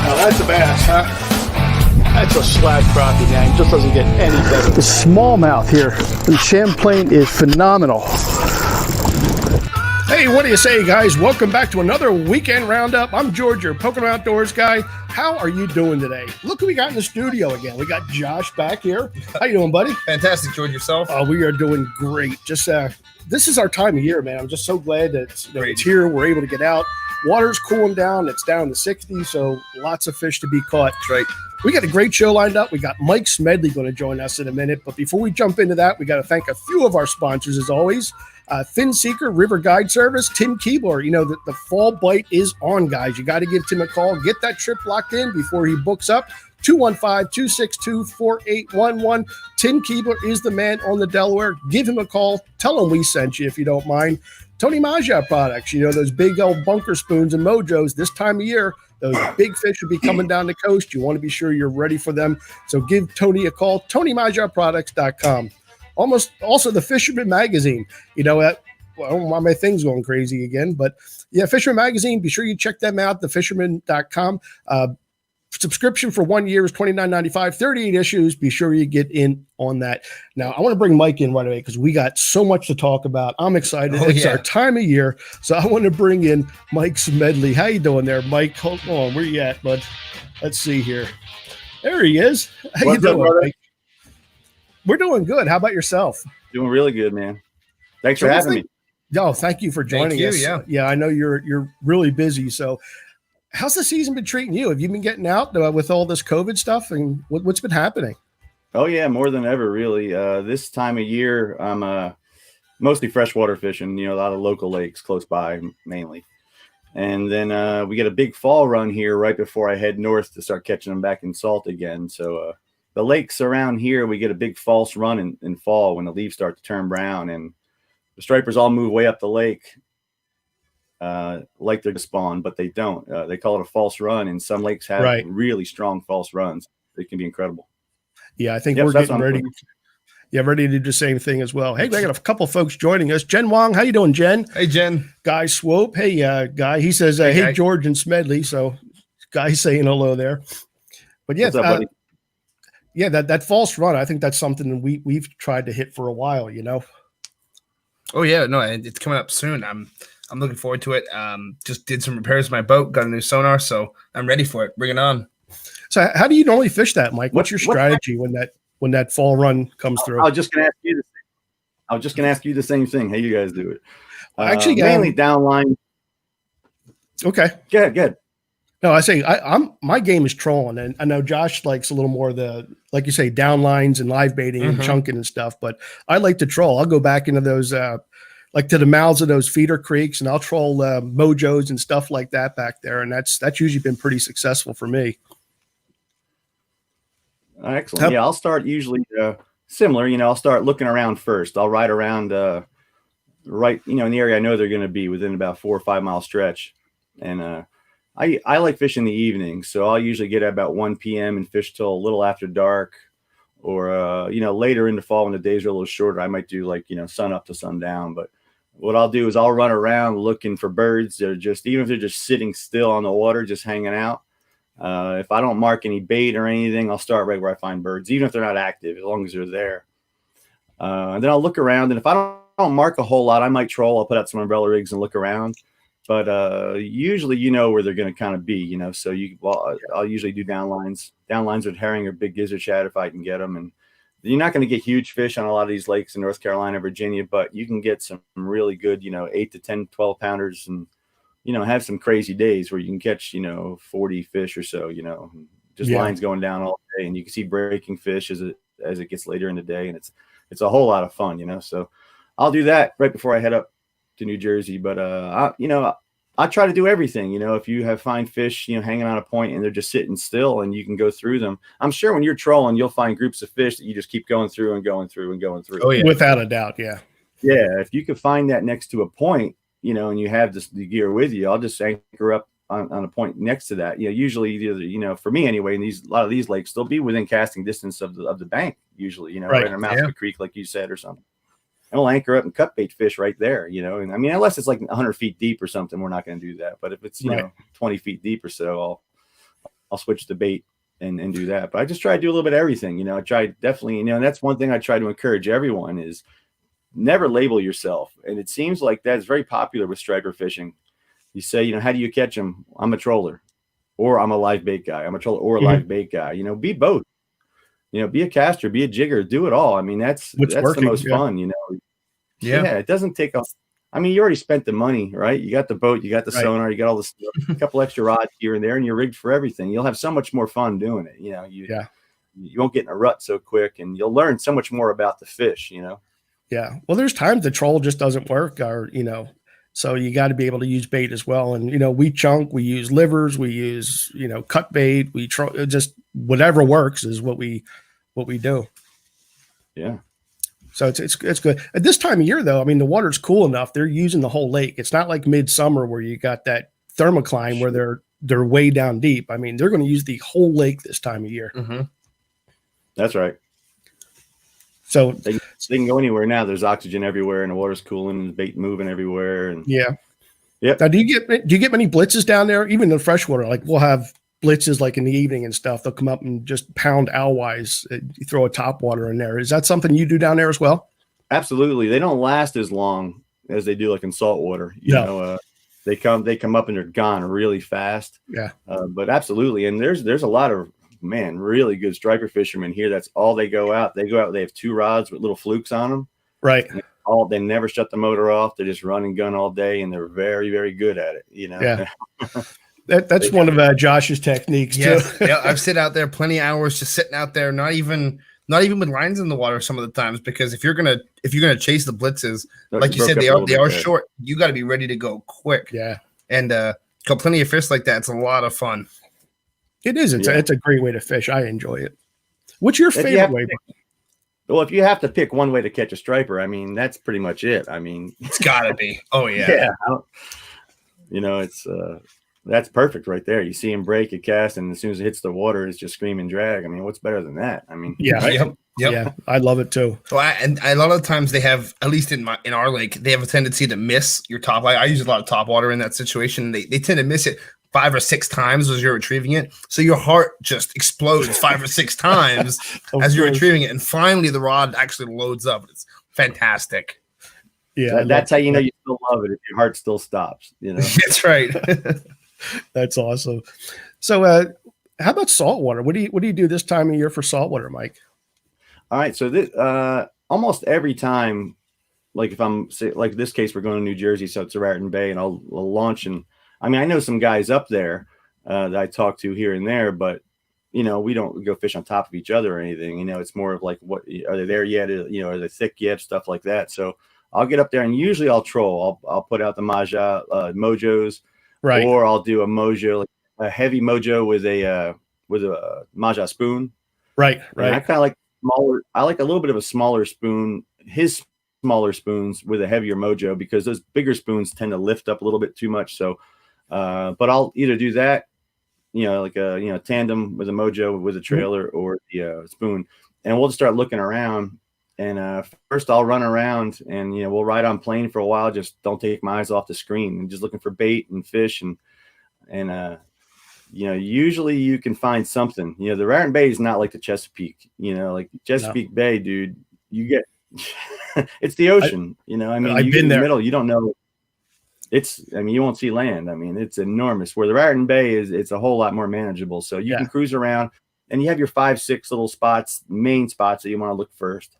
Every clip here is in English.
Now that's a bass, huh? That's a slab crappie, man. Just doesn't get any better. The smallmouth here in Champlain is phenomenal. Hey, what do you say, guys? Welcome back to another weekend roundup. I'm George, your Pocono Outdoors guy. How are you doing today? Look who we got in the studio again. We got Josh back here. How you doing, buddy? Fantastic, George. Yourself? We are doing great. Just this is our time of year, man. I'm just so glad that it's here. We're able to get out. Water's cooling down. It's down to 60, so lots of fish to be caught. That's right. We got a great show lined up. We got Mike Smedley going to join us in a minute. But before we jump into that, we got to thank a few of our sponsors, as always. Fin Seeker, River Guide Service, Tim Keebler. You know, the fall bite is on, guys. You got to give Tim a call. Get that trip locked in before he books up. 215-262-4811. Tim Keebler is the man on the Delaware. Give him a call. Tell him we sent you if you don't mind. Tony Maggia products. You know, those big old bunker spoons and mojos this time of year. Those big fish will be coming down the coast. You want to be sure you're ready for them. So give Tony a call, TonyMaggiaProducts.com. Also, the Fisherman Magazine. You know, I don't know why my thing's going crazy again, but yeah, Fisherman Magazine. Be sure you check them out, thefisherman.com. Subscription for 1 year is $29.95, 38 issues. Be sure you get in on that. Now, I want to bring Mike in right away because we got so much to talk about. I'm excited. It's our time of year. So I want to bring in Mike Smedley. How you doing there, Mike? Hold on. Where you at, bud? Let's see here. There he is. How you doing, Mike? We're doing good. How about yourself? Doing really good, man. Thanks for having me. Oh, thank you for joining us. Yeah, I know you're really busy. So how's the season been treating you? Have you been getting out with all this COVID stuff, and what's been happening? Oh, yeah, more than ever, really. This time of year, I'm mostly freshwater fishing, you know, a lot of local lakes close by mainly. And then we get a big fall run here right before I head north to start catching them back in salt again. So the lakes around here, we get a big false run in fall when the leaves start to turn brown, and the stripers all move way up the lake. Like they're to spawn, but they don't. They call it a false run, and some lakes have really strong false runs. They can be incredible. Yeah, I think we're getting ready. Yeah, ready to do the same thing as well. Hey, we got a couple folks joining us. Jen Wong, how you doing, Jen? Hey, Jen. Guy Swope. Hey, Guy. He says, hey, George and Smedley. So, Guy saying hello there. But yeah, what's up, buddy? Yeah, that false run. I think that's something we've tried to hit for a while. You know. Oh yeah, no, it's coming up soon. I'm looking forward to it. Just did some repairs to my boat, got a new sonar, so I'm ready for it. Bring it on. So how do you normally fish that, Mike? What's your strategy when that fall run comes through? I was just going to ask you the same thing. How you guys do it? Actually, mainly downline. Okay. Good. No, I say my game is trolling, and I know Josh likes a little more of the, like you say, downlines and live baiting and chunking and stuff. But I like to troll. I'll go back into those. Like to the mouths of those feeder creeks, and I'll troll mojos and stuff like that back there, and that's usually been pretty successful for me. Excellent. Yeah, I'll start usually similar. You know, I'll start looking around first. I'll ride around right, you know, in the area I know they're going to be within about 4 or 5 mile stretch, and I like fishing in the evening, so I'll usually get at about 1 p.m. and fish till a little after dark. Or, you know, later in the fall when the days are a little shorter, I might do like, you know, sun up to sundown. But what I'll do is I'll run around looking for birds that are just, even if they're just sitting still on the water, just hanging out. If I don't mark any bait or anything, I'll start right where I find birds, even if they're not active, as long as they're there. And then I'll look around. And if I don't mark a whole lot, I might troll. I'll put out some umbrella rigs and look around. But usually, you know where they're going to kind of be, you know, so I'll usually do downlines with herring or big gizzard shad if I can get them. And you're not going to get huge fish on a lot of these lakes in North Carolina, Virginia, but you can get some really good, you know, 8 to 10, 12 pounders, and, you know, have some crazy days where you can catch, you know, 40 fish or so, you know, just lines going down all day, and you can see breaking fish as it gets later in the day. And it's a whole lot of fun, you know, so I'll do that right before I head up to New Jersey. But I try to do everything. You know, if you find fish, you know, hanging on a point and they're just sitting still and you can go through them, I'm sure when you're trolling, you'll find groups of fish that you just keep going through and going through and going through. Oh yeah, without a doubt. Yeah, if you could find that next to a point, you know, and you have the gear with you, I'll just anchor up on a point next to that. You know, usually either, you know, for me anyway, in a lot of these lakes, they'll be within casting distance of the bank usually, you know, right in the mouth of the creek, like you said, or something. And we'll anchor up and cut bait fish right there, you know. And I mean, unless it's like 100 feet deep or something, we're not going to do that. But if it's, you know, 20 feet deep or so, I'll switch the bait and do that. But I just try to do a little bit of everything. You know, I try definitely, you know, and that's one thing I try to encourage everyone is never label yourself. And it seems like that's very popular with striper fishing. You say, you know, how do you catch them? I'm a troller, or I'm a live bait guy. I'm a troller or a live bait guy. You know, be both. You know, be a caster, be a jigger, do it all. I mean, that's the most fun, you know. Yeah, it doesn't take a. I mean, you already spent the money, right? You got the boat, you got the sonar, you got all the stuff, a couple extra rods here and there, and you're rigged for everything. You'll have so much more fun doing it. You know, you won't get in a rut so quick, and you'll learn so much more about the fish. You know. Yeah. Well, there's times the troll just doesn't work, or you know, so you got to be able to use bait as well. And you know, we chunk, we use livers, we use cut bait, we just whatever works is what we do. Yeah. So it's good. At this time of year, though, I mean, the water's cool enough. They're using the whole lake. It's not like midsummer where you got that thermocline where they're way down deep. I mean, they're going to use the whole lake this time of year. Mm-hmm. That's right. So they can go anywhere now. There's oxygen everywhere, and the water's cooling, and the bait moving everywhere. And yeah. Now, do you get many blitzes down there? Even in freshwater, like we'll have blitzes like in the evening and stuff. They'll come up and just pound owlwise. You throw a top water in there. Is that something you do down there as well? Absolutely. They don't last as long as they do like in saltwater. You know, they come up and they're gone really fast. Yeah. But absolutely. And there's a lot of really good striper fishermen here. That's all they go out. They have 2 rods with little flukes on them. Right. They never shut the motor off. They just run and gun all day, and they're very, very good at it. You know. Yeah. That's one of Josh's techniques too. Yeah, I've sit out there plenty of hours just sitting out there, not even with lines in the water some of the times, because if you're gonna chase the blitzes, like you said, they are short. You got to be ready to go quick. Yeah, and got plenty of fish like that. It's a lot of fun. It is. It's a great way to fish. I enjoy it. What's your favorite way? Well, if you have to pick one way to catch a striper, I mean, that's pretty much it. I mean, it's got to be. Oh yeah. Yeah. You know, it's. That's perfect right there. You see him break a cast, and as soon as it hits the water, it's just screaming drag. I mean, what's better than that? I mean, Yep. Yeah, I love it too. Well, and a lot of times they have, at least in our lake, they have a tendency to miss your top. I use a lot of top water in that situation. They tend to miss it 5 or 6 times as you're retrieving it, so your heart just explodes 5 or 6 times as you're retrieving it, and finally the rod actually loads up. It's fantastic. Yeah, that's how you know you still love it, if your heart still stops. You know, that's right. That's awesome. So, how about saltwater? What do you do this time of year for saltwater, Mike? All right, so this almost every time, like if I'm like this case, we're going to New Jersey, so it's Raritan Bay, and I'll launch. And I mean, I know some guys up there that I talk to here and there, but you know, we don't go fish on top of each other or anything. You know, it's more of like, what are they there yet? You know, are they thick yet? Stuff like that. So I'll get up there, and usually I'll troll. I'll put out the mojos. Right. Or I'll do a mojo, like a heavy mojo with a Maja spoon. Right. And I kind of like smaller. I like a little bit of a smaller spoon. His smaller spoons with a heavier mojo, because those bigger spoons tend to lift up a little bit too much. So, but I'll either do that, you know, like a tandem with a mojo with a trailer, or the spoon, and we'll just start looking around. And first I'll run around, and we'll ride on plane for a while. Just don't take my eyes off the screen, and just looking for bait and fish, and usually you can find something. The Raritan Bay is not like the Chesapeake. Like Chesapeake Bay, dude, you get it's the ocean. I mean, I've been in there. the middle, you don't know. You won't see land. I mean, it's enormous. Where the Raritan Bay is, it's a whole lot more manageable. So you can cruise around, and you have your 5-6 little spots, main spots that you want to look first.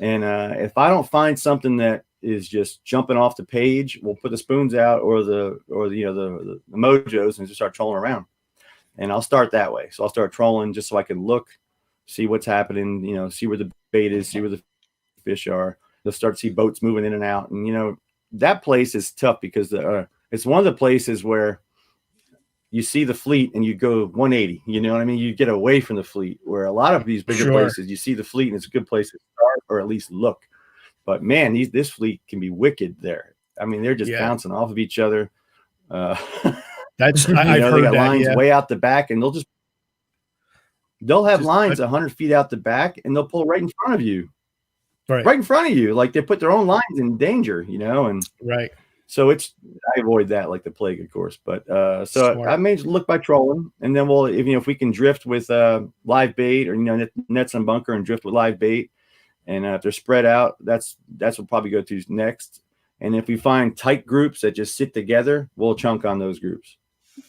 And if I don't find something that is just jumping off the page, we'll put the spoons out or the mojos and just start trolling around. And I'll start that way. So I'll start trolling just so I can look, see what's happening, see where the bait is, see where the fish are. You'll start to see boats moving in and out. And, that place is tough because it's one of the places where you see the fleet and you go 180, you know what I mean? You get away from the fleet, where a lot of these bigger places, you see the fleet and it's a good place to start or at least look. But man, this fleet can be wicked there. I mean, they're just bouncing off of each other. That's I've heard they got lines way out the back, and they'll have lines 100 feet out the back, and they'll pull right in front of you. Right in front of you. Like they put their own lines in danger, and right. So I avoid that like the plague, of course. But so Smart. I may look by trolling, and then if we can drift with live bait, or nets and bunker and drift with live bait, and if they're spread out, that's what probably go to next. And if we find tight groups that just sit together, we'll chunk on those groups.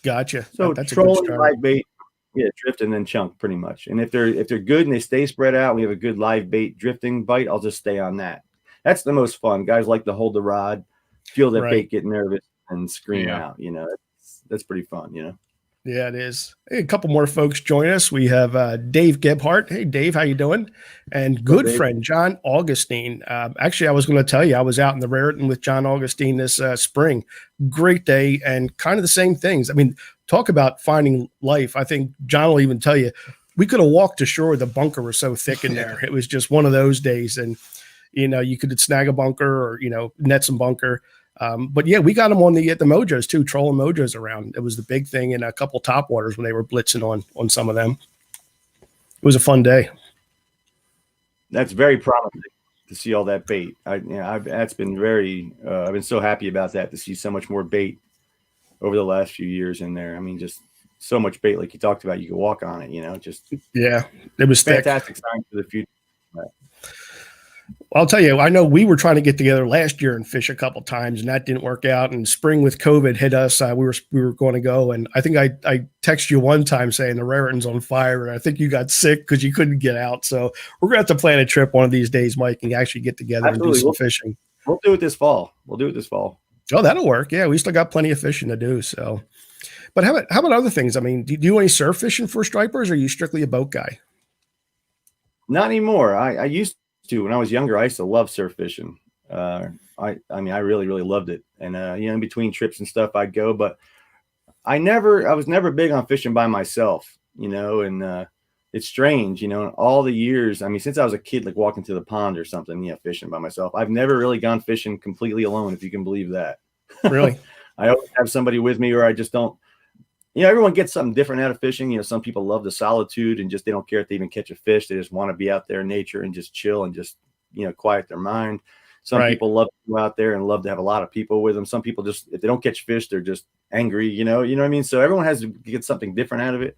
Gotcha. So That's a good trolling, start. live bait, yeah, drift and then chunk pretty much. And if they're good and they stay spread out, we have a good live bait drifting bite, I'll just stay on that. That's the most fun. Guys like to hold the rod, feel that bait, get nervous, and scream out. That's pretty fun. Yeah, it is. Hey, a couple more folks join us. We have Dave Gebhardt. Hey, Dave, how you doing? And good friend John Augustine. Actually, I was going to tell you, I was out in the Raritan with John Augustine this spring. Great day, and kind of the same things. I mean, talk about finding life. I think John will even tell you, we could have walked to shore. The bunker was so thick in there. It was just one of those days, and you could snag a bunker or net some bunker. But yeah, we got them on the mojos too, trolling mojos around. It was the big thing, and a couple top waters when they were blitzing on some of them. It was a fun day. That's very promising to see all that bait. That's been very. I've been so happy about that, to see so much more bait over the last few years in there. I mean, just so much bait, like you talked about. You could walk on it. Just it was fantastic sign for the future. I'll tell you, I know we were trying to get together last year and fish a couple times, and that didn't work out. And spring with COVID hit us. We were going to go, and I think I texted you one time saying the Raritan's on fire, and I think you got sick because you couldn't get out. So we're gonna have to plan a trip one of these days, Mike, and actually get together and do some fishing. We'll do it this fall. Oh, that'll work. Yeah, we still got plenty of fishing to do. So, but how about other things? I mean, do you do any surf fishing for stripers, or are you strictly a boat guy? Not anymore. I used to. When I was younger, I used to love surf fishing. I really, really loved it. And in between trips and stuff, I'd go, but I was never big on fishing by myself, and it's strange, all the years. I mean, since I was a kid, like walking to the pond or something, fishing by myself, I've never really gone fishing completely alone, if you can believe that. Really? I always have somebody with me, or I just don't. Everyone gets something different out of fishing. Some people love the solitude and just, they don't care if they even catch a fish. They just want to be out there in nature and just chill and just, quiet their mind. Some people love to go out there and love to have a lot of people with them. Some people just, if they don't catch fish, they're just angry, you know what I mean? So everyone has to get something different out of it.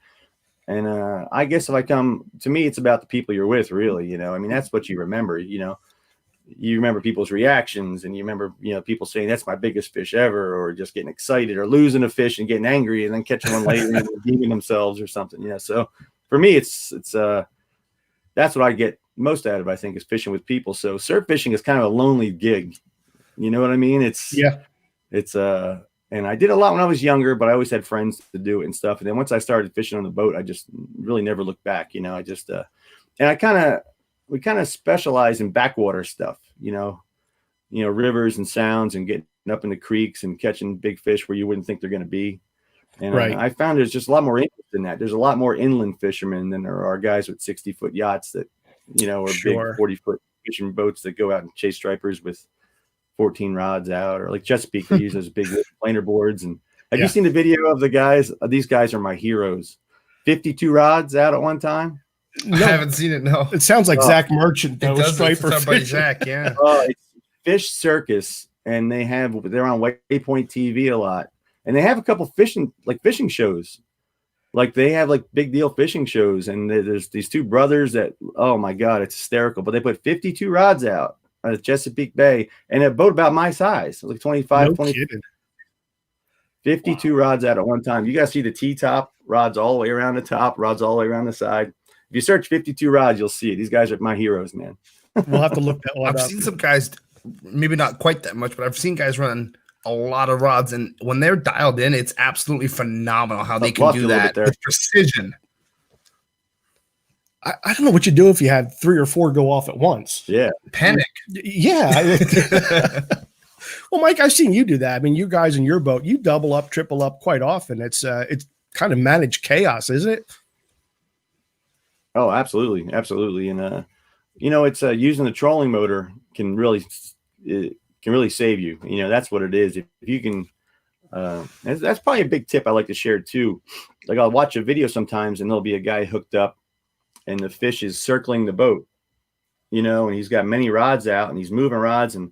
And I guess to me, it's about the people you're with, really. I mean, that's what you remember. You remember people's reactions, and you remember, people saying that's my biggest fish ever, or just getting excited, or losing a fish and getting angry, and then catching one later and redeeming themselves or something. So for me, it's that's what I get most out of, I think, is fishing with people. So surf fishing is kind of a lonely gig. You know what I mean? And I did a lot when I was younger, but I always had friends to do it and stuff. And then once I started fishing on the boat, I just really never looked back. And we kind of specialize in backwater stuff, rivers and sounds, and getting up in the creeks and catching big fish where you wouldn't think they're going to be. And I found there's just a lot more interest in that. There's a lot more inland fishermen than there are guys with 60-foot yachts that, or big 40-foot fishing boats that go out and chase stripers with 14 rods out, or like Chesapeake, they use those big planer boards. And have you seen the video of the guys? These guys are my heroes. 52 rods out at one time. No, I haven't seen it. No, it sounds like Zach Merchant. Though, striper it's Zach. Yeah. It's Fish Circus, and they're on Waypoint TV a lot, and they have a couple fishing shows. Like they have like big deal fishing shows, and there's these two brothers that, oh my God, it's hysterical. But they put 52 rods out at Chesapeake Bay, and a boat about my size, like 25, 20, 52 rods out at one time. You guys see the T-top rods all the way around the top, rods all the way around the side. If you search 52 rods, you'll see it. These guys are my heroes, man. We'll have to look that one up. I've seen some guys, maybe not quite that much, but I've seen guys running a lot of rods, and when they're dialed in, it's absolutely phenomenal how they can do that with precision. I don't know what you do if you had 3 or 4 go off at once. Yeah. Panic. Yeah. Well, Mike, I've seen you do that. I mean, you guys in your boat, you double up, triple up quite often. It's kind of managed chaos, isn't it? Oh, absolutely. Absolutely. And, it's using the trolling motor can really save you. That's what it is. If you can, that's probably a big tip I like to share too. Like I'll watch a video sometimes, and there'll be a guy hooked up, and the fish is circling the boat, and he's got many rods out, and he's moving rods. And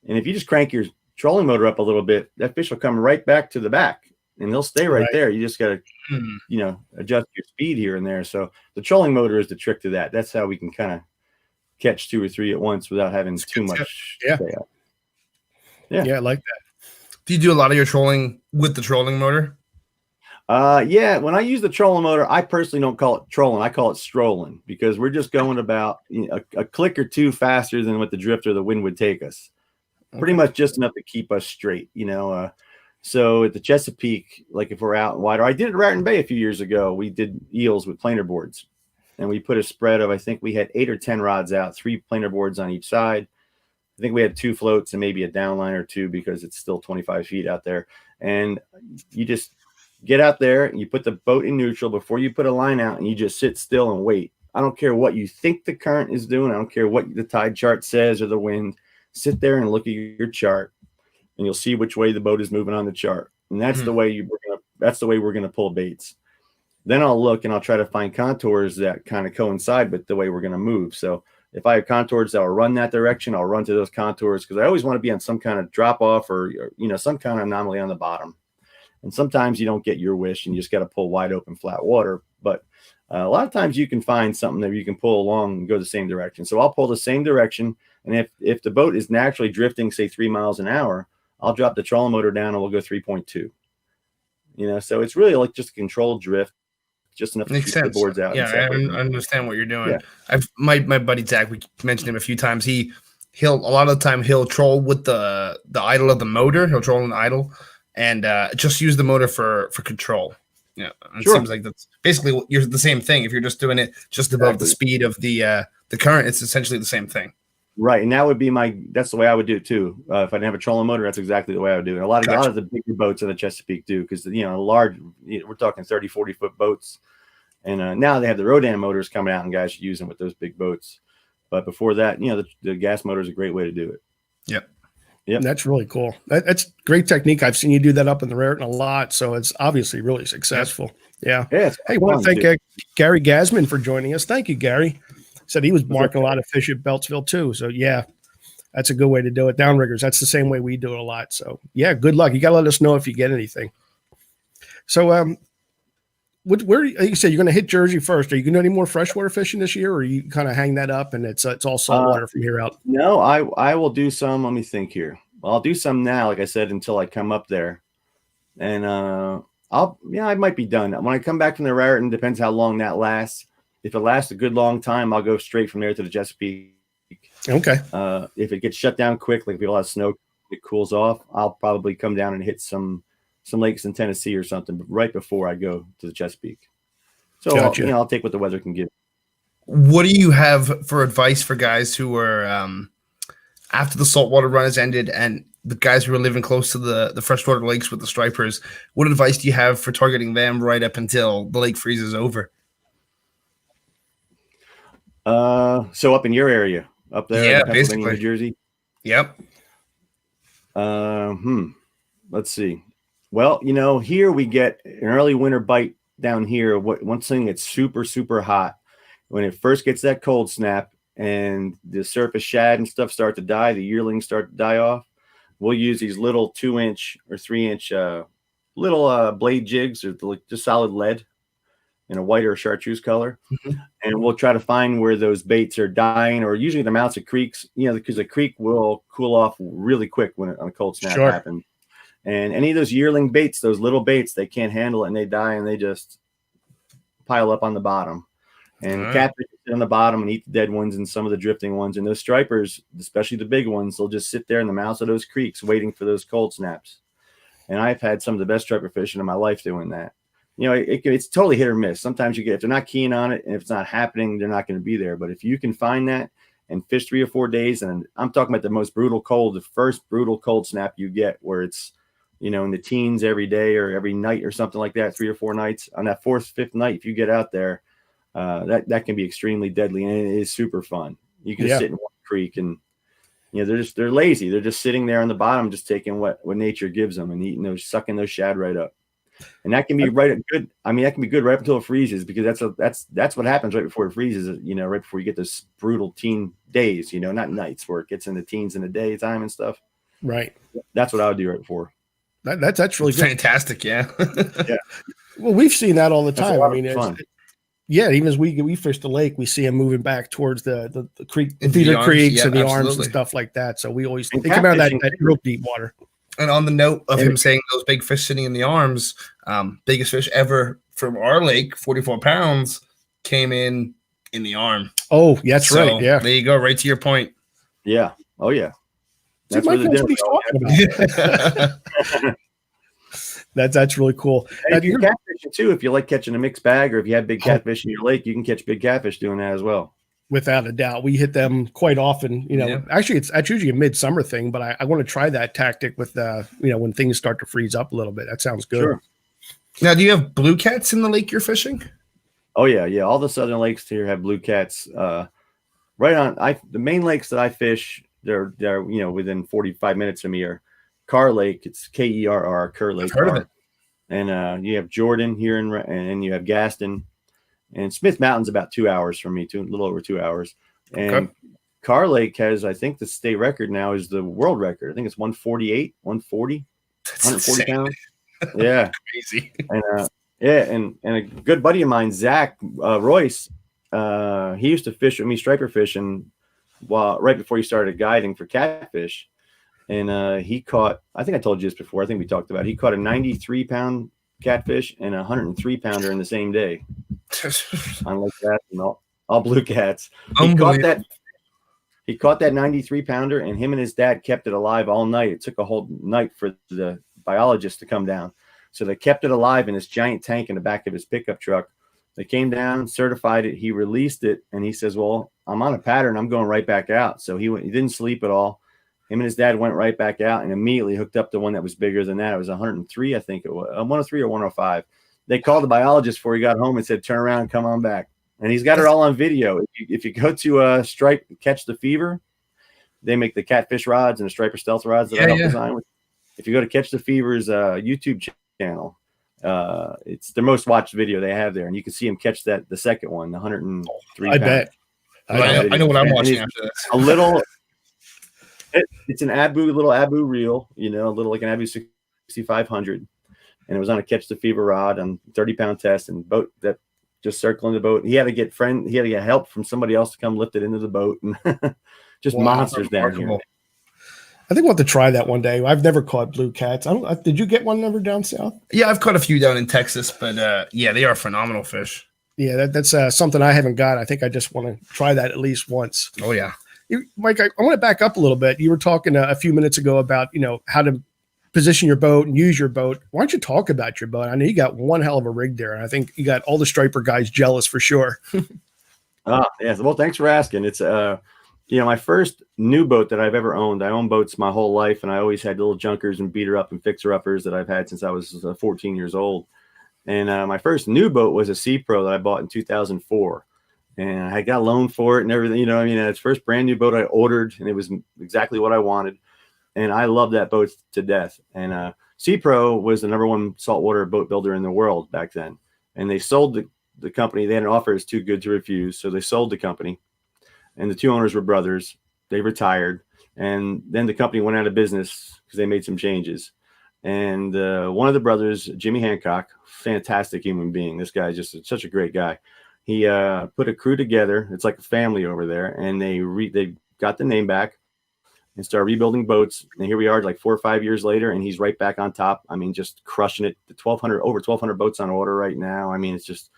if you just crank your trolling motor up a little bit, that fish will come right back to the back, and they'll stay right there. You just got to, adjust your speed here and there. So the trolling motor is the trick to that. That's how we can kind of catch 2 or 3 at once without having too much. Yeah, I like that. Do you do a lot of your trolling with the trolling motor? Yeah, when I use the trolling motor, I personally don't call it trolling. I call it strolling, because we're just going about a click or two faster than what the drift or the wind would take us. Pretty much just enough to keep us straight, So at the Chesapeake, like if we're out wider, I did it at Raritan Bay a few years ago. We did eels with planer boards, and we put a spread of, I think we had 8 or 10 rods out, 3 planer boards on each side. I think we had 2 floats and maybe a downline or 2, because it's still 25 feet out there. And you just get out there and you put the boat in neutral before you put a line out, and you just sit still and wait. I don't care what you think the current is doing. I don't care what the tide chart says or the wind. Sit there and look at your chart, and you'll see which way the boat is moving on the chart. And that's the way we're gonna pull baits. Then I'll look and I'll try to find contours that kind of coincide with the way we're gonna move. So if I have contours that will run that direction, I'll run to those contours, because I always want to be on some kind of drop off or some kind of anomaly on the bottom. And sometimes you don't get your wish and you just got to pull wide open flat water. But a lot of times you can find something that you can pull along and go the same direction. So I'll pull the same direction. And if the boat is naturally drifting, say 3 miles an hour, I'll drop the trolling motor down and we'll go 3.2. So it's really like just a controlled drift, just enough to keep the boards out. Yeah, I understand what you're doing. Yeah. My buddy Zach, we mentioned him a few times. He'll a lot of the time he'll troll with the idle of the motor. He'll troll in the idle and just use the motor for control. Yeah, it seems like that's basically you're the same thing. If you're just doing it just above the speed of the current, it's essentially the same thing. Right, and that would be that's the way I would do it too. If I didn't have a trolling motor, that's exactly the way I would do it. And a lot of the bigger boats in the Chesapeake do, because large, we're talking 30, 40-foot boats, and now they have the Rodan motors coming out, and guys are using with those big boats. But before that, the gas motor is a great way to do it. Yep, that's really cool. That's great technique. I've seen you do that up in the Raritan a lot, so it's obviously really successful. Yeah. Hey, I want to thank Gary Gasman for joining us. Thank you, Gary. Said he was marking a lot of fish at Beltsville too. So yeah, that's a good way to do it. Downriggers, that's the same way we do it a lot. So yeah, good luck. You got to let us know if you get anything. So where you said you're going to hit Jersey first? Are you going to do any more freshwater fishing this year, or you kind of hang that up and it's all saltwater from here out? No, I will do some. Let me think here. Well, I'll do some now, like I said, until I come up there, and I might be done when I come back from the Raritan. Depends how long that lasts. If it lasts a good long time, I'll go straight from there to the Chesapeake. Okay. If it gets shut down quick, like if we have a lot of snow, it cools off, I'll probably come down and hit some lakes in Tennessee or something right before I go to the Chesapeake. So gotcha. I'll take what the weather can give. What do you have for advice for guys who are after the saltwater run has ended and the guys who are living close to the freshwater lakes with the stripers? What advice do you have for targeting them right up until the lake freezes over? So up in your area, up there, in Pennsylvania, New Jersey. Yep. Let's see. Well, here we get an early winter bite down here. One thing that's super, super hot when it first gets that cold snap and the surface shad and stuff start to die, the yearlings start to die off. We'll use these little 2-inch or 3-inch little blade jigs, or just solid lead in a white or chartreuse color. Mm-hmm. And we'll try to find where those baits are dying, or usually the mouths of creeks, because the creek will cool off really quick when a cold snap happens. And any of those yearling baits, those little baits, they can't handle it and they die and they just pile up on the bottom. And the catfish sit on the bottom and eat the dead ones and some of the drifting ones. And those stripers, especially the big ones, they'll just sit there in the mouths of those creeks waiting for those cold snaps. And I've had some of the best striper fishing in my life doing that. It's totally hit or miss. Sometimes if they're not keen on it and if it's not happening, they're not going to be there. But if you can find that and fish 3 or 4 days, and I'm talking about the most brutal cold, the first brutal cold snap you get where it's, in the teens every day or every night or something like that, 3 or 4 nights. On that 4th, 5th night, if you get out there, that can be extremely deadly, and it is super fun. You can sit in one creek and, they're lazy. They're just sitting there on the bottom, just taking what nature gives them and eating sucking those shad right up. And that can be good. I mean, that can be good right up until it freezes, because that's what happens right before it freezes. Right before you get those brutal teen days. Not nights where it gets in the teens in the daytime and stuff. Right. That's what I would do right before. That's really good. Fantastic. Yeah. Yeah. Well, we've seen that all the That's a time. lot I mean, of fun. yeah, even as we fish the lake, we see them moving back towards the creek, the Into the feeder arms, creeks yeah, and the arms and absolutely. stuff like that. So we always And they come out of that catfishing, real deep water. And on the note of And- him saying those big fish sitting in the arms, biggest fish ever from our lake, 44 pounds, came in the arm. Oh, that's So, right. Yeah. There you go. Right to your point. Yeah. Oh yeah. See, That's Mike where the knows what he's dinner talking about. That's really cool. And if you're catfishing too, if you like catching a mixed bag, or if you have big catfish in your lake, you can catch big catfish doing that as well. Without a doubt, we hit them quite often. You know, Yeah. actually, that's usually a midsummer thing, but I want to try that tactic with when things start to freeze up a little bit. That sounds good. Sure. Now, do you have blue cats in the lake you're fishing? Oh yeah. All the southern lakes here have blue cats. Right on. The main lakes that I fish, they're within 45 minutes of me are Kerr Lake. It's Kerr, Kerr Lake. I've heard of it. And you have Jordan here, and you have Gaston, and Smith Mountain's about 2 hours from me, a little over 2 hours. And Okay. Kerr Lake has, I think, the state record now is the world record. I think it's 148, 140, That's 140 insane. pounds. Yeah. Crazy. And a good buddy of mine, Zach Royce, he used to fish with me striper fishing right before he started guiding for catfish. And he caught, I think I told you this before, I think we talked about it. He caught a 93-pound catfish and a 103-pounder in the same day. Unlike that, and all blue cats. He caught that 93-pounder, and him and his dad kept it alive all night. It took a whole night for the biologist to come down. So they kept it alive in this giant tank in the back of his pickup truck. They came down, certified it. He released it, and he says, well, I'm on a pattern. I'm going right back out. So he didn't sleep at all. Him and his dad went right back out and immediately hooked up to one that was bigger than that. It was 103, I think it was 103 or 105. They called the biologist before he got home and said, turn around and come on back. And he's got it all on video. If you go to Stripe Catch the Fever, they make the catfish rods and the striper stealth rods that I helped design with. If you go to Catch the Fever's YouTube channel, it's their most watched video they have there, and you can see him catch the second one, the 103. I bet. I know what I'm watching after this. A little. It's an little Abu reel, a little like an Abu 6500, and it was on a Catch the Fever rod on 30-pound test, and boat that just circling the boat. He had to get help from somebody else to come lift it into the boat, and just monsters down here. I think we'll have to try that one day. I've never caught blue cats. Did you get one ever down south? Yeah, I've caught a few down in Texas, but yeah, they are phenomenal fish. Yeah, that's something I haven't got. I think I just want to try that at least once. Oh yeah. Mike, I want to back up a little bit. You were talking a few minutes ago about, how to position your boat and use your boat. Why don't you talk about your boat? I know you got one hell of a rig there, and I think you got all the striper guys jealous for sure. Yeah. Well, thanks for asking. It's my first new boat that I've ever owned. I own boats my whole life, and I always had little junkers and beater up and fixer uppers that I've had since I was 14 years old. And my first new boat was a Sea Pro that I bought in 2004. And I got a loan for it and everything, it's first brand new boat I ordered, and it was exactly what I wanted. And I love that boat to death. And Sea Pro was the #1 saltwater boat builder in the world back then. And they sold the company. They had an offer that's too good to refuse. So they sold the company, and the two owners were brothers. They retired. And then the company went out of business because they made some changes. And one of the brothers, Jimmy Hancock, fantastic human being. This guy is just such a great guy. He put a crew together. It's like a family over there, and they got the name back and started rebuilding boats. And here we are, like 4 or 5 years later, and he's right back on top. I mean, just crushing it. Over 1,200 boats on order right now. I mean, it's just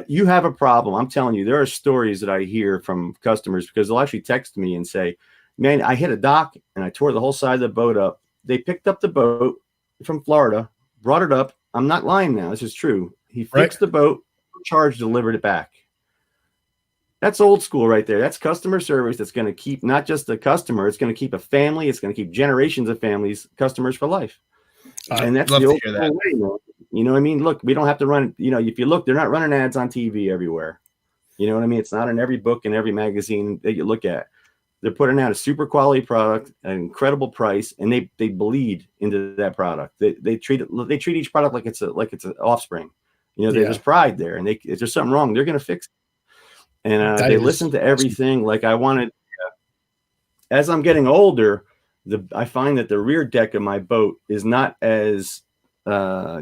you have a problem. I'm telling you, there are stories that I hear from customers because they'll actually text me and say, "Man, I hit a dock and I tore the whole side of the boat up." They picked up the boat from Florida, brought it up. I'm not lying now. This is true. He fixed the boat. Charge, delivered it back. That's old school right there. That's customer service that's going to keep not just the customer, it's going to keep a family, it's going to keep generations of families, customers for life. And that's the old way, man. You know what I mean? Look, we don't have to run, if you look, they're not running ads on TV everywhere. You know what I mean? It's not in every book and every magazine that you look at. They're putting out a super quality product, an incredible price, and they bleed into that product. They treat each product like it's an offspring. There's pride there, and if there's something wrong, they're going to fix it. And they listen to everything. Like I wanted, as I'm getting older, I find that the rear deck of my boat is not as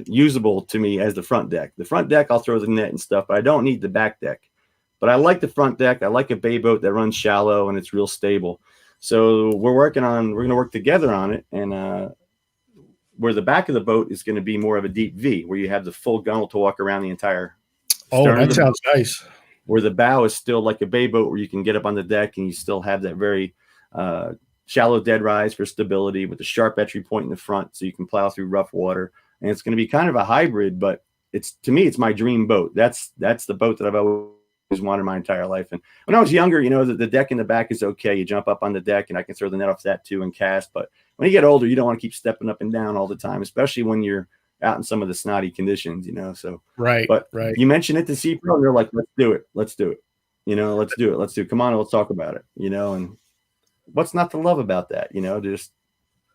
usable to me as the front deck. The front deck, I'll throw the net and stuff, but I don't need the back deck. But I like the front deck. I like a bay boat that runs shallow and it's real stable. So we're going to work together on it. And where the back of the boat is going to be more of a deep V, where you have the full gunnel to walk around the entire stern. Oh, that sounds nice. Where the bow is still like a bay boat, where you can get up on the deck and you still have that very shallow dead rise for stability with the sharp entry point in the front, so you can plow through rough water. And it's going to be kind of a hybrid, but to me, it's my dream boat. That's the boat that I've always wanted my entire life. And when I was younger, the deck in the back is okay. You jump up on the deck and I can throw the net off that too and cast. But when you get older, you don't want to keep stepping up and down all the time, especially when you're out in some of the snotty conditions, so. Right. But right. You mentioned it to C-Pro and they're like, let's do it. Let's do it. Let's do it. Come on, let's talk about it, and what's not to love about that? Just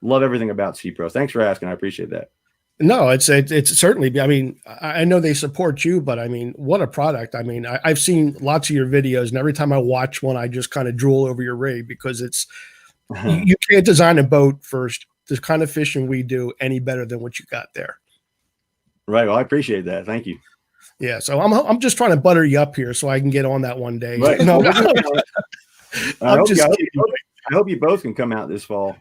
love everything about C-Pro. Thanks for asking. I appreciate that. No, it's certainly, I mean, I know they support you, but I mean, what a product. I mean, I've seen lots of your videos, and every time I watch one, I just kind of drool over your rig, because you can't design a boat for the kind of fishing we do any better than what you got there. Right. Well, I appreciate that. Thank you. Yeah. So I'm just trying to butter you up here so I can get on that one day. Right. No, I hope you both can come out this fall.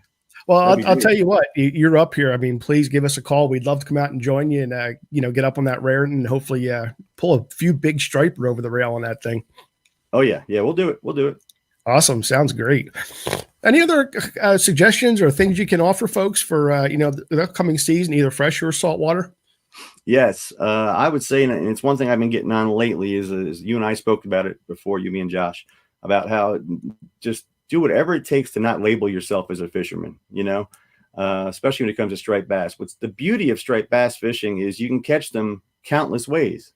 Well, I'll tell you what, you're up here. I mean, please give us a call. We'd love to come out and join you and, get up on that rail and hopefully pull a few big striper over the rail on that thing. Oh, yeah. Yeah, we'll do it. Awesome. Sounds great. Any other suggestions or things you can offer folks for, the upcoming season, either fresh or saltwater? Yes. I would say, and it's one thing I've been getting on lately is you and I spoke about it before, me and Josh, about how just do whatever it takes to not label yourself as a fisherman, especially when it comes to striped bass. What's the beauty of striped bass fishing is you can catch them countless ways.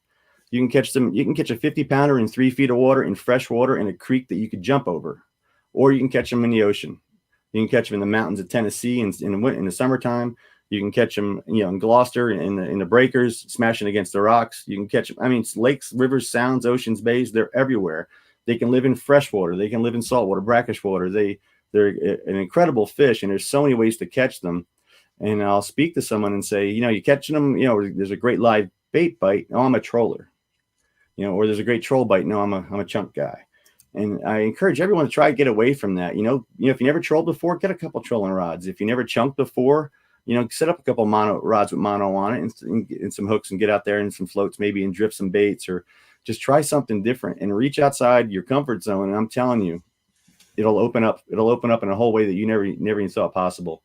You can catch a 50-pounder in 3 feet of water in fresh water in a creek that you could jump over, or you can catch them in the ocean. You can catch them in the mountains of Tennessee in the summertime. You can catch them, in Gloucester in the breakers, smashing against the rocks. You can catch them. I mean, lakes, rivers, sounds, oceans, bays, they're everywhere. They can live in fresh water. They can live in saltwater, brackish water. They're an incredible fish, and there's so many ways to catch them. And I'll speak to someone and say, you're catching them, there's a great live bait bite. Oh, I'm a troller. Or there's a great troll bite. No, I'm a chunk guy. And I encourage everyone to try to get away from that. If you never trolled before, get a couple trolling rods. If you never chunked before, set up a couple mono rods with mono on it and some hooks and get out there and some floats maybe and drift some baits, or just try something different and reach outside your comfort zone. And I'm telling you, it'll open up in a whole way that you never even thought possible.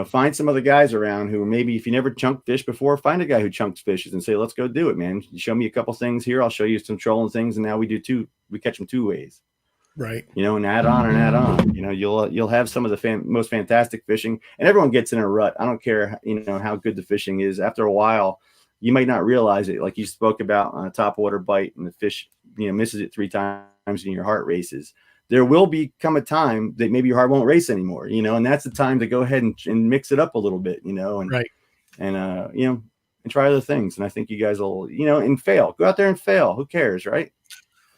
Find some other guys around who maybe, if you never chunked fish before, find a guy who chunks fishes and say, let's go do it, man. You show me a couple things here. I'll show you some trolling things. And now we catch them 2 ways. Right. And add on. You'll have some of the most fantastic fishing, and everyone gets in a rut. I don't care, how good the fishing is. After a while, you might not realize it. Like you spoke about on a topwater bite, and the fish, misses it 3 times and your heart races. There will become a time that maybe your heart won't race anymore, and that's the time to go ahead and mix it up a little bit, and right. And try other things. And I think you guys will, and fail. Go out there and fail. Who cares, right?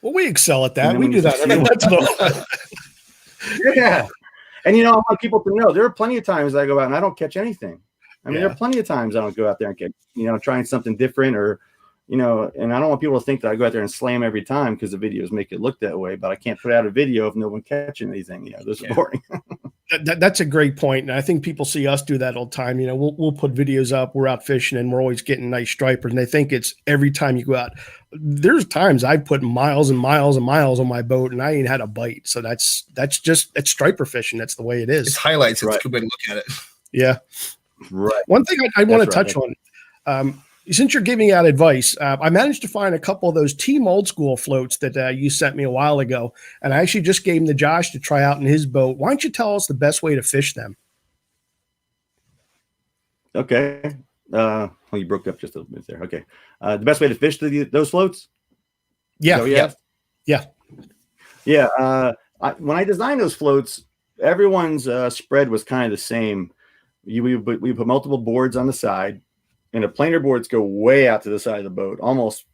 Well, we excel at that. We do that every once in a while. Yeah. And, I want people to know there are plenty of times I go out and I don't catch anything. I mean, there are plenty of times I don't go out there and get, trying something different, or, and I don't want people to think that I go out there and slam every time, because the videos make it look that way, but I can't put out a video of no one catching anything. This is boring. That's a great point. And I think people see us do that all the time. We'll put videos up, we're out fishing and we're always getting nice stripers, and they think it's every time you go out. There's times I put miles and miles and miles on my boat and I ain't had a bite. So that's striper fishing. That's the way it is. It's highlights. Right. It's a good way to look at it. Yeah. Right. One thing I want to touch on, since you're giving out advice, I managed to find a couple of those Team Old School floats that you sent me a while ago. And I actually just gave them to Josh to try out in his boat. Why don't you tell us the best way to fish them? Okay. Well, you broke up just a little bit there. Okay. The best way to fish those floats? Yeah. Yeah. When I designed those floats, everyone's spread was kind of the same. We put multiple boards on the side, and the planer boards go way out to the side of the boat, almost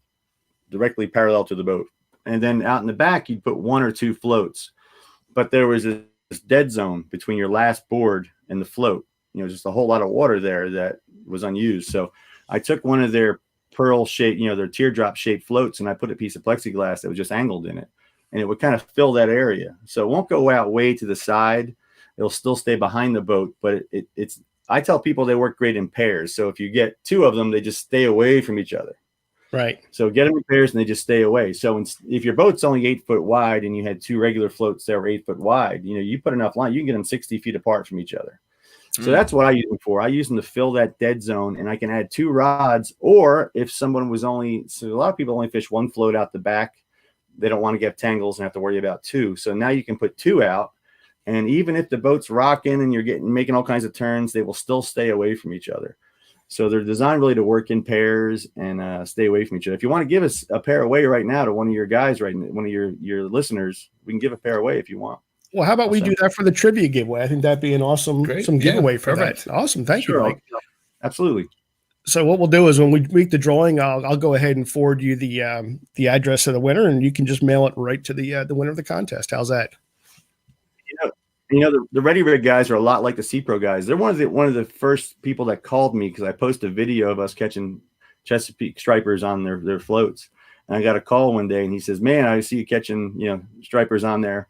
directly parallel to the boat. And then out in the back, you'd put 1 or 2 floats. But there was a dead zone between your last board and the float. Just a whole lot of water there that was unused. So I took one of their pearl shaped, their teardrop shaped floats, and I put a piece of plexiglass that was just angled in it, and it would kind of fill that area. So it won't go out way to the side. It'll still stay behind the boat, but it's, I tell people they work great in pairs. So if you get two of them, they just stay away from each other. Right. So get them in pairs and they just stay away. So if your boat's only 8 foot wide and you had two regular floats that were 8 foot wide, you put enough line, you can get them 60 feet apart from each other. So that's what I use them for. I use them to fill that dead zone, and I can add 2 rods. Or if someone was so a lot of people only fish 1 float out the back. They don't want to get tangles and have to worry about 2. So now you can put 2 out. And even if the boat's rocking and you're making all kinds of turns, they will still stay away from each other. So they're designed really to work in pairs and stay away from each other. If you want to give us a pair away right now to one of your guys, one of your listeners, we can give a pair away if you want. Well, how about we do that for the trivia giveaway? I think that'd be an awesome giveaway for that. Awesome. Thank you, Mike. Absolutely. So what we'll do is when we make the drawing, I'll go ahead and forward you the address of the winner, and you can just mail it right to the winner of the contest. How's that? The Ready Rig guys are a lot like the Sea Pro guys. They're one of the first people that called me because I posted a video of us catching Chesapeake stripers on their floats. And I got a call one day, and he says, "Man, I see you catching stripers on there.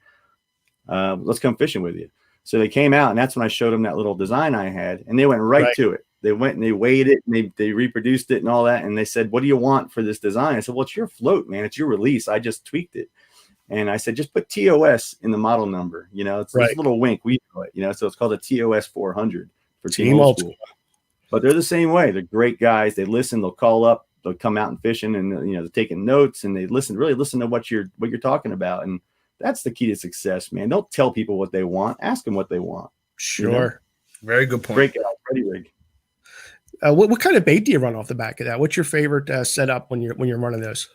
Let's come fishing with you." So they came out, and that's when I showed them that little design I had, and they went right to it. They went and they weighed it, and they reproduced it and all that. And they said, "What do you want for this design?" I said, "Well, it's your float, man. It's your release. I just tweaked it." And I said, "Just put TOS in the model number. It's this little wink. We know it, so it's called a TOS 400 for Team Old School. But they're the same way. They're great guys. They listen. They'll call up. They'll come out and fishing, and they're taking notes, and they really listen to what you're talking about. And that's the key to success, man. Don't tell people what they want. Ask them what they want. Sure. Very good point. Break it out. Ready Rig. What kind of bait do you run off the back of that? What's your favorite setup when you're running those?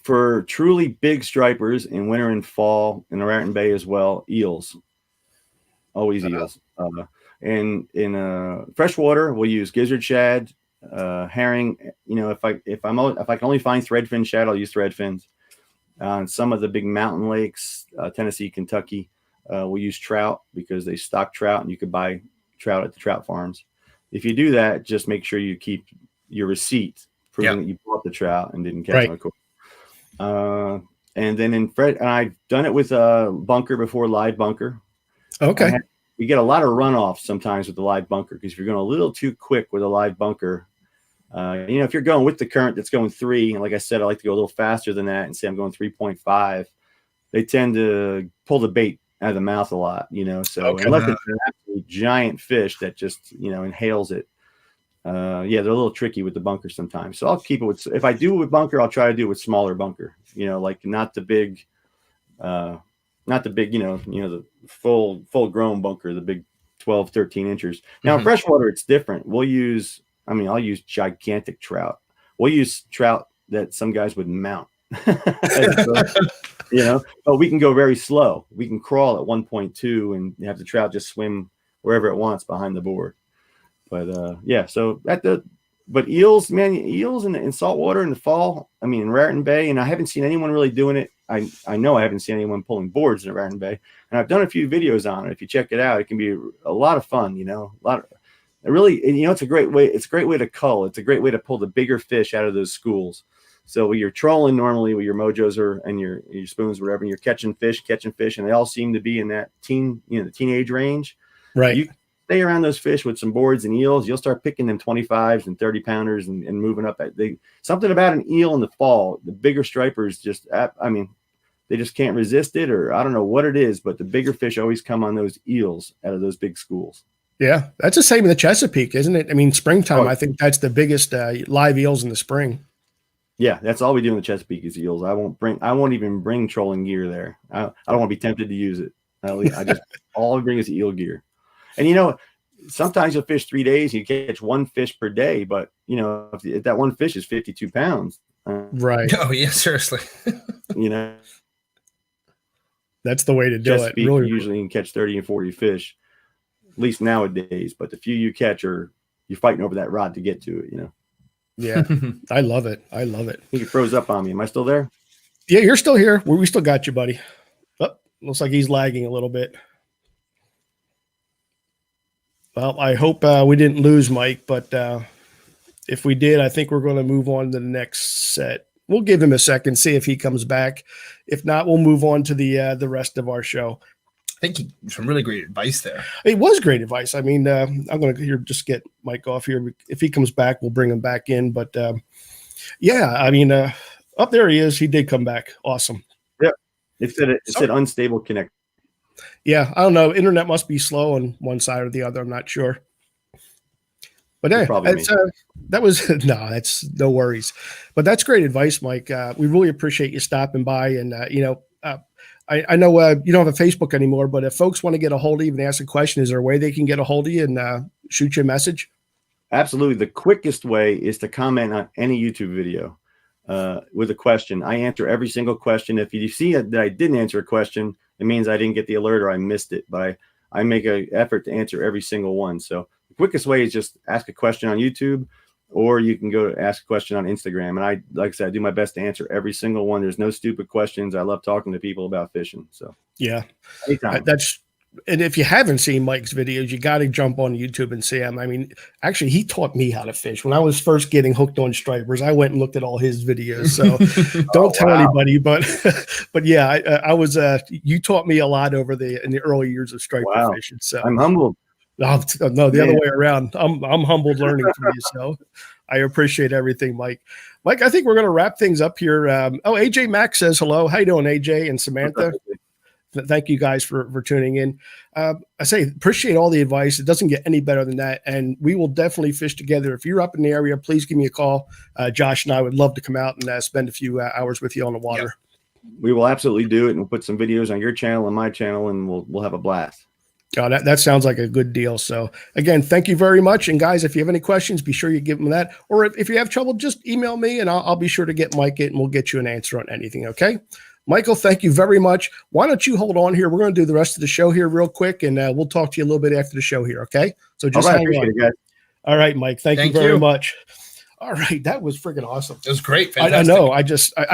For truly big stripers in winter and fall in the Raritan Bay as well, eels. Always eels. And in freshwater, we'll use gizzard shad, herring. If I can only find threadfin shad, I'll use threadfins. On some of the big mountain lakes, Tennessee, Kentucky, we'll use trout because they stock trout, and you could buy trout at the trout farms. If you do that, just make sure you keep your receipt proving that you bought the trout and didn't catch them. Of course. And then and I've done it with a bunker before, live bunker. Okay. We get a lot of runoffs sometimes with the live bunker because if you're going a little too quick with a live bunker, if you're going with the current that's going 3, and like I said, I like to go a little faster than that and say I'm going 3.5, they tend to pull the bait out of the mouth a lot, so unless it's an absolute giant fish that just, inhales it. They're a little tricky with the bunker sometimes. So I'll keep it with, if I do with bunker, I'll try to do it with smaller bunker, like not the big, the full grown bunker, the big 12, 13 inches. Now in freshwater, it's different. I'll use gigantic trout. We'll use trout that some guys would mount, but we can go very slow. We can crawl at 1.2 and have the trout just swim wherever it wants behind the board. But but eels, man, in saltwater in the fall, in Raritan Bay, and I haven't seen anyone really doing it. I know I haven't seen anyone pulling boards in Raritan Bay, and I've done a few videos on it. If you check it out, it can be a lot of fun, it's a great way. It's a great way to cull. It's a great way to pull the bigger fish out of those schools. So when you're trolling normally with your mojos and your spoons, whatever, and you're catching fish, and they all seem to be in that the teenage range. Right. You stay around those fish with some boards and eels, you'll start picking them 25s and 30 pounders and moving up. Something about an eel in the fall, the bigger stripers they just can't resist it, or I don't know what it is, but the bigger fish always come on those eels out of those big schools. Yeah, that's the same in the Chesapeake, isn't it? Springtime, I think that's the biggest live eels in the spring. Yeah, that's all we do in the Chesapeake is eels. I won't even bring trolling gear there. I don't want to be tempted to use it. All I bring is eel gear. And sometimes you'll fish 3 days, you catch one fish per day, but if that one fish is 52 pounds. Right. Oh yeah, seriously. That's the way to do it. Really, usually you can catch 30 and 40 fish, at least nowadays. But the few you catch you're fighting over that rod to get to it, Yeah, I love it. I think it froze up on me. Am I still there? Yeah, you're still here. We still got you, buddy. Oh, looks like he's lagging a little bit. Well, I hope we didn't lose Mike, but if we did, I think we're going to move on to the next set. We'll give him a second, see if he comes back. If not, we'll move on to the rest of our show. I think some really great advice there. It was great advice. I mean, I'm going to just get Mike off here. If he comes back, we'll bring him back in. But yeah, I mean, up there he is. He did come back. Awesome. Yeah, it said unstable connect. Yeah, I don't know. Internet must be slow on one side or the other. I'm not sure. But hey, that was that's no worries. But that's great advice, Mike. We really appreciate you stopping by. And I know you don't have a Facebook anymore, but if folks want to get a hold of you and ask a question, is there a way they can get a hold of you and shoot you a message? Absolutely. The quickest way is to comment on any YouTube video with a question. I answer every single question. If you see that I didn't answer a question, it means I didn't get the alert or I missed it. But I make an effort to answer every single one. So the quickest way is just ask a question on YouTube, or you can go ask a question on Instagram. And like I said, I do my best to answer every single one. There's no stupid questions. I love talking to people about fishing. So yeah, anytime. And if you haven't seen Mike's videos, you got to jump on YouTube and see him. I mean, actually, he taught me how to fish. When I was first getting hooked on stripers, I went and looked at all his videos. So don't tell anybody, but yeah, I was. You taught me a lot in the early years of striper fishing. So I'm humbled. No, the other way around. I'm humbled learning from you. So I appreciate everything, Mike. Mike, I think we're going to wrap things up here. AJ Mack says hello. How you doing, AJ and Samantha? Thank you guys for tuning in. I say appreciate all the advice. It doesn't get any better than that. And we will definitely fish together. If you're up in the area, please give me a call. Josh and I would love to come out and spend a few hours with you on the water. Yep. We will absolutely do it. And we'll put some videos on your channel and my channel, and we'll have a blast. Oh, that sounds like a good deal. So again, thank you very much. And guys, if you have any questions, be sure you give them that. Or if you have trouble, just email me and I'll be sure to get Mike it and we'll get you an answer on anything. Okay. Michael, thank you very much. Why don't you hold on here? We're going to do the rest of the show here real quick, and we'll talk to you a little bit after the show here, okay? So just hang on. It, guys. All right, Mike. Thank you very much. All right, that was freaking awesome. It was great. I know. I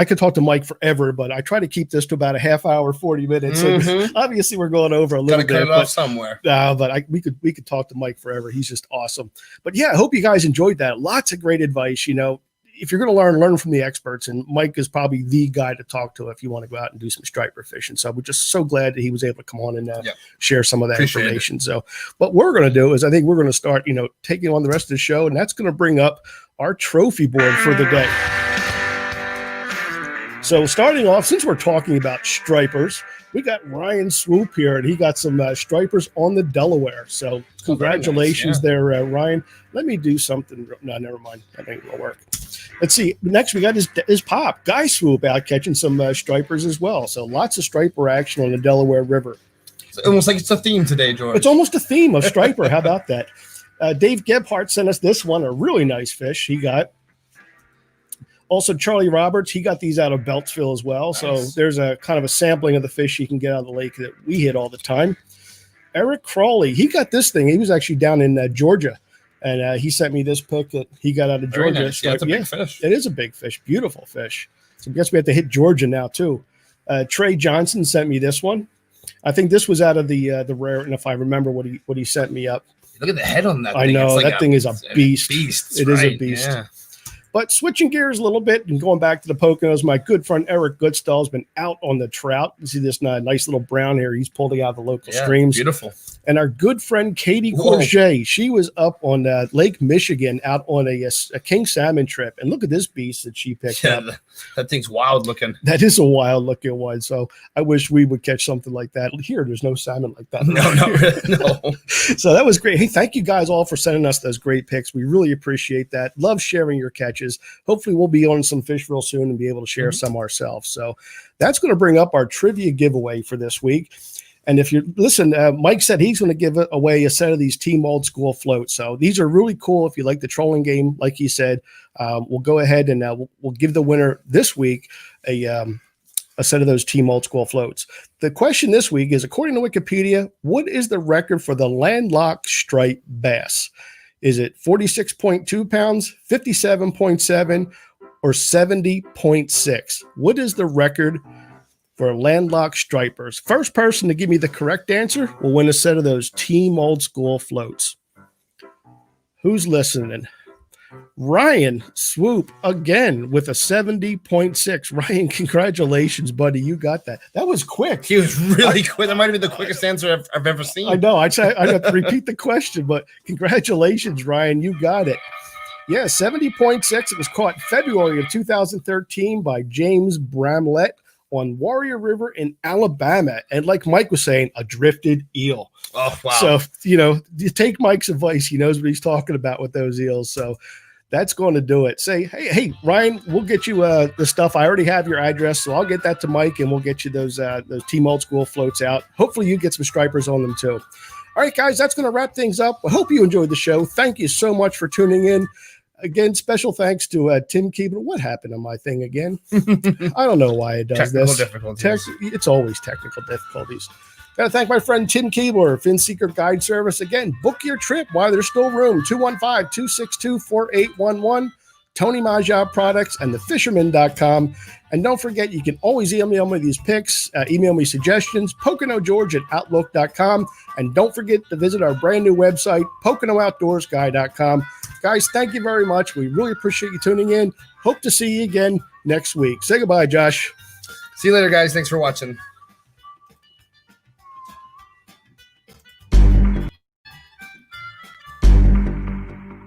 could talk to Mike forever, but I try to keep this to about a half hour, 40 minutes. Mm-hmm. So obviously, we're going over a little bit. Cut it off somewhere. But we could talk to Mike forever. He's just awesome. But yeah, I hope you guys enjoyed that. Lots of great advice. You know, if you're going to learn from the experts, and Mike is probably the guy to talk to if you want to go out and do some striper fishing. So we're just so glad that he was able to come on and share some of that information. So what we're going to do is I think we're going to start, taking on the rest of the show, and that's going to bring up our trophy board for the day. So starting off, since we're talking about stripers, we got Ryan Swoop here, and he got some stripers on the Delaware. So congratulations there, Ryan. Let me do something. No, never mind. That ain't going to work. Let's see. Next, we got his pop, Guy Swoop, out catching some stripers as well. So lots of striper action on the Delaware River. It's almost like it's a theme today, George. It's almost a theme of striper. How about that? Dave Gebhardt sent us this one, a really nice fish he got. Also, Charlie Roberts, he got these out of Beltsville as well. Nice. So there's a kind of a sampling of the fish you can get out of the lake that we hit all the time. Eric Crawley, he got this thing. He was actually down in Georgia, and he sent me this pic that he got out of Georgia. Very nice. Yeah, it's a big fish. It is a big fish. Beautiful fish. So I guess we have to hit Georgia now, too. Trey Johnson sent me this one. I think this was out of the rare, and if I remember what he sent me up. Look at the head on that thing. I know. Like that thing is a beast. It is a beast. Yeah. But switching gears a little bit and going back to the Poconos, my good friend Eric Goodstall has been out on the trout. You see this nice little brown here. He's pulled it out of the local streams. Beautiful. And our good friend Katie Courget, she was up on Lake Michigan out on a king salmon trip. And look at this beast that she picked up. That thing's wild looking. That is a wild looking one. So I wish we would catch something like that. Here, there's no salmon like that. No, not really. No. So that was great. Hey, thank you guys all for sending us those great pics. We really appreciate that. Love sharing your catches. Hopefully we'll be on some fish real soon and be able to share some ourselves. So that's going to bring up our trivia giveaway for this week. And if you listen, Mike said he's going to give away a set of these Team Old School floats. So these are really cool. If you like the trolling game, like he said, we'll go ahead and we'll give the winner this week a set of those Team Old School floats. The question this week is, according to Wikipedia, what is the record for the landlocked striped bass? Is it 46.2 pounds, 57.7, or 70.6? What is the record for landlocked stripers? First person to give me the correct answer will win a set of those Team Old School floats. Who's listening? Ryan Swoop again with a 70.6. Ryan, congratulations, buddy. You got that. That was quick. He was really quick. That might have been the quickest answer I've ever seen. I know. I have to repeat the question, but congratulations, Ryan. You got it. Yeah, 70.6. It was caught February of 2013 by James Bramlett on Warrior River in Alabama. And like Mike was saying, a drifted eel. Oh, wow. So, you take Mike's advice. He knows what he's talking about with those eels. So that's going to do it. Say, hey, Ryan, we'll get you the stuff. I already have your address, so I'll get that to Mike, and we'll get you those Team Old School floats out. Hopefully you get some stripers on them too. All right, guys, that's going to wrap things up. I hope you enjoyed the show. Thank you so much for tuning in. Again, special thanks to Tim Keeble. What happened to my thing again? I don't know why it does Technical this. difficulties. It's always technical difficulties. Got to thank my friend Tim Keebler, FinSeeker Guide Service. Again, book your trip while there's still room. 215-262-4811. Tony Majah Products and thefisherman.com. And don't forget, you can always email me these pics, email me suggestions, PoconoGeorge@outlook.com. And don't forget to visit our brand new website, PoconoOutdoorsGuy.com. Guys, thank you very much. We really appreciate you tuning in. Hope to see you again next week. Say goodbye, Josh. See you later, guys. Thanks for watching.